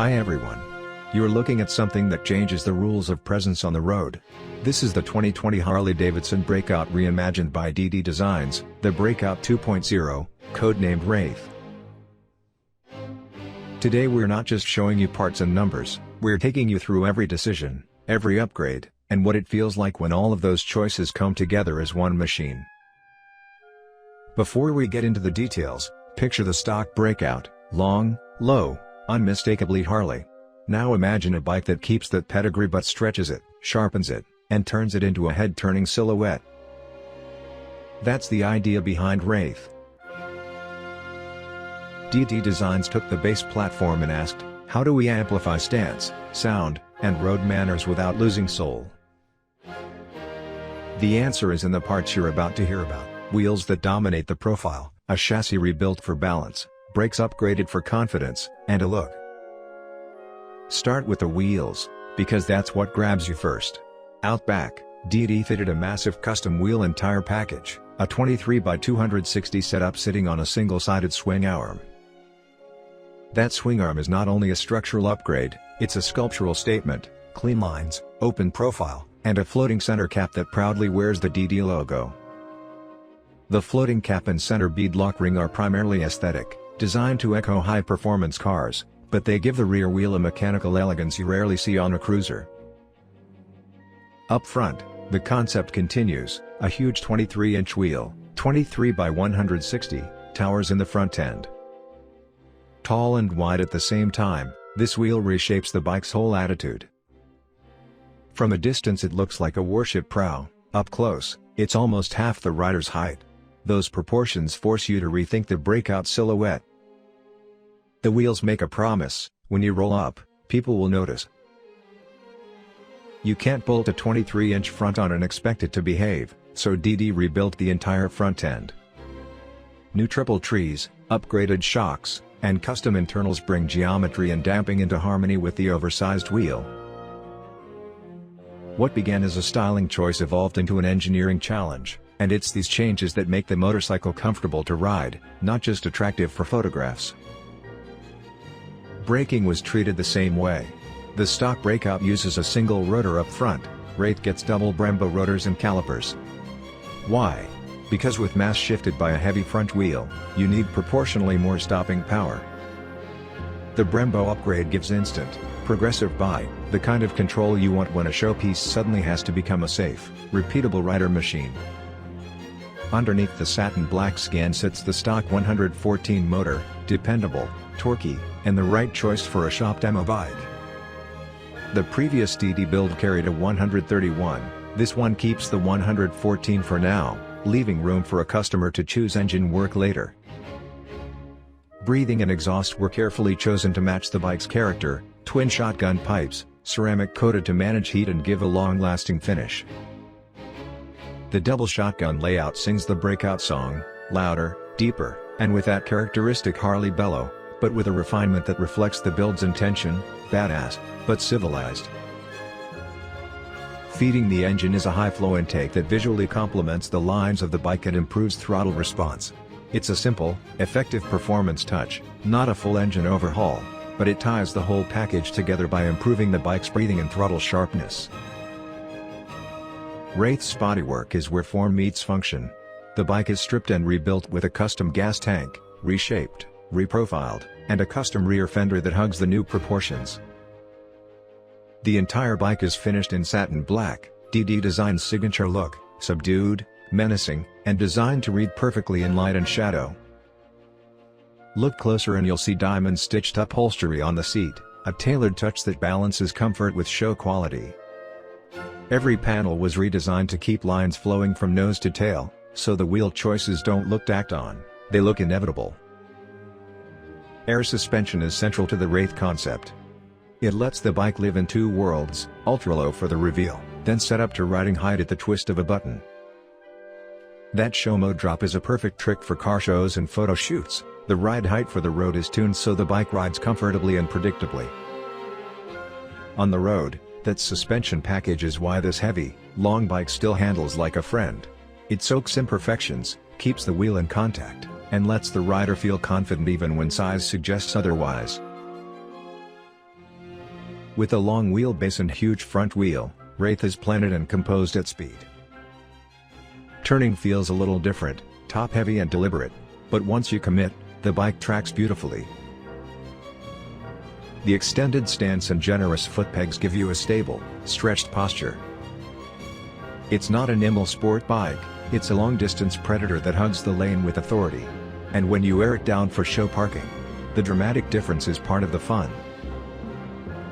Hi everyone. You're looking at something that changes the rules of presence on the road. This is the 2020 Harley-Davidson Breakout reimagined by DD Designs, the Breakout 2.0, codenamed Wraith. Today we're not just showing you parts and numbers, we're taking you through every decision, every upgrade, and what it feels like when all of those choices come together as one machine. Before we get into the details, picture the stock Breakout, long, low, unmistakably Harley. Now imagine a bike that keeps that pedigree but stretches it, sharpens it, and turns it into a head-turning silhouette. That's the idea behind Wraith. DD Designs took the base platform and asked, how do we amplify stance, sound, and road manners without losing soul? The answer is in the parts you're about to hear about: wheels that dominate the profile, a chassis rebuilt for balance, brakes upgraded for confidence, and a look. Start with the wheels, because that's what grabs you first. Out back, DD fitted a massive custom wheel and tire package, a 23x260 setup sitting on a single-sided swing arm. That swing arm is not only a structural upgrade, it's a sculptural statement: clean lines, open profile, and a floating center cap that proudly wears the DD logo. The floating cap and center bead-lock ring are primarily aesthetic, designed to echo high-performance cars, but they give the rear wheel a mechanical elegance you rarely see on a cruiser. Up front, the concept continues: a huge 23-inch wheel, 23x160, towers in the front end. Tall and wide at the same time, this wheel reshapes the bike's whole attitude. From a distance it looks like a warship prow; up close, it's almost half the rider's height. Those proportions force you to rethink the Breakout silhouette. The wheels make a promise: when you roll up, people will notice. You can't bolt a 23-inch front on and expect it to behave, so DD rebuilt the entire front end. New triple trees, upgraded shocks, and custom internals bring geometry and damping into harmony with the oversized wheel. What began as a styling choice evolved into an engineering challenge, and it's these changes that make the motorcycle comfortable to ride, not just attractive for photographs. Braking was treated the same way. The stock Breakout uses a single rotor up front; Wraith gets double Brembo rotors and calipers. Why? Because with mass shifted by a heavy front wheel, you need proportionally more stopping power. The Brembo upgrade gives instant, progressive bite, the kind of control you want when a showpiece suddenly has to become a safe, repeatable rider machine. Underneath the satin black skin sits the stock 114 motor, dependable, torquey, and the right choice for a shop demo bike. The previous DD build carried a 131, this one keeps the 114 for now, leaving room for a customer to choose engine work later. Breathing and exhaust were carefully chosen to match the bike's character: twin shotgun pipes, ceramic coated to manage heat and give a long-lasting finish. The double shotgun layout sings the Breakout song, louder, deeper, and with that characteristic Harley bellow, but with a refinement that reflects the build's intention: badass, but civilized. Feeding the engine is a high-flow intake that visually complements the lines of the bike and improves throttle response. It's a simple, effective performance touch, not a full engine overhaul, but it ties the whole package together by improving the bike's breathing and throttle sharpness. Wraith's bodywork is where form meets function. The bike is stripped and rebuilt with a custom gas tank, reshaped, reprofiled, and a custom rear fender that hugs the new proportions. The entire bike is finished in satin black, DD Design's signature look: subdued, menacing, and designed to read perfectly in light and shadow. Look closer and you'll see diamond stitched upholstery on the seat, a tailored touch that balances comfort with show quality. Every panel was redesigned to keep lines flowing from nose to tail, so the wheel choices don't look tacked on, they look inevitable. Air suspension is central to the Wraith concept. It lets the bike live in two worlds: ultra-low for the reveal, then set up to riding height at the twist of a button. That show mode drop is a perfect trick for car shows and photo shoots. The ride height for the road is tuned so the bike rides comfortably and predictably. On the road, that suspension package is why this heavy, long bike still handles like a friend. It soaks imperfections, keeps the wheel in contact, and lets the rider feel confident even when size suggests otherwise. With a long wheelbase and huge front wheel, Wraith is planted and composed at speed. Turning feels a little different, top-heavy and deliberate, but once you commit, the bike tracks beautifully. The extended stance and generous foot pegs give you a stable, stretched posture. It's not a nimble sport bike, it's a long-distance predator that hugs the lane with authority. And when you air it down for show parking, the dramatic difference is part of the fun.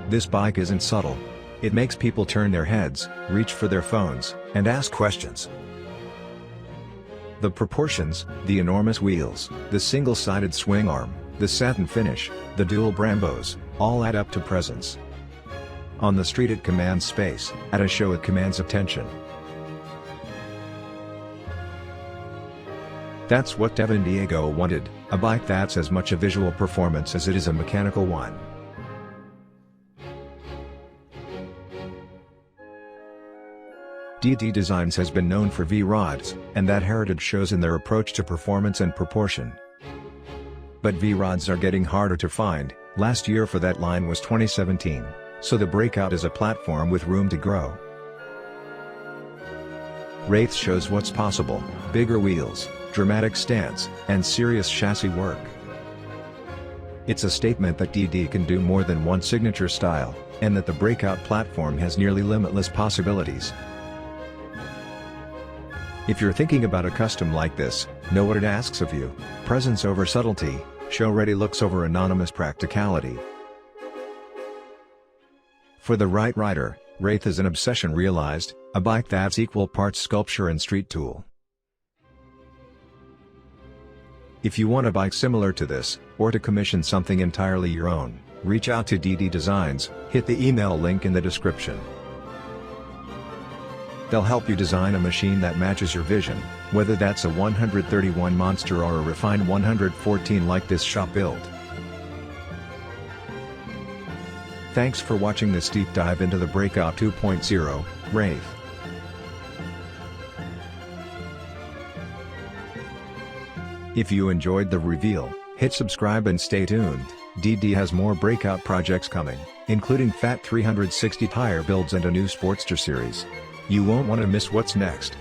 This bike isn't subtle. It makes people turn their heads, reach for their phones, and ask questions. The proportions, the enormous wheels, the single-sided swing arm, the satin finish, the dual Brembos, all add up to presence. On the street it commands space, at a show it commands attention. That's what Devin Diego wanted, a bike that's as much a visual performance as it is a mechanical one. DD Designs has been known for V-rods, and that heritage shows in their approach to performance and proportion. But V-rods are getting harder to find. Last year for that line was 2017, so the Breakout is a platform with room to grow. Wraith shows what's possible: bigger wheels, dramatic stance, and serious chassis work. It's a statement that DD can do more than one signature style, and that the Breakout platform has nearly limitless possibilities. If you're thinking about a custom like this, know what it asks of you: presence over subtlety, show-ready looks over anonymous practicality. For the right rider, Wraith is an obsession realized, a bike that's equal parts sculpture and street tool. If you want a bike similar to this, or to commission something entirely your own, reach out to DD Designs, hit the email link in the description. They'll help you design a machine that matches your vision, whether that's a 131 monster or a refined 114 like this shop build. Thanks for watching this deep dive into the Breakout 2.0, Wraith. If you enjoyed the reveal, hit subscribe and stay tuned. DD has more Breakout projects coming, including Fat 360 tire builds and a new Sportster series. You won't want to miss what's next.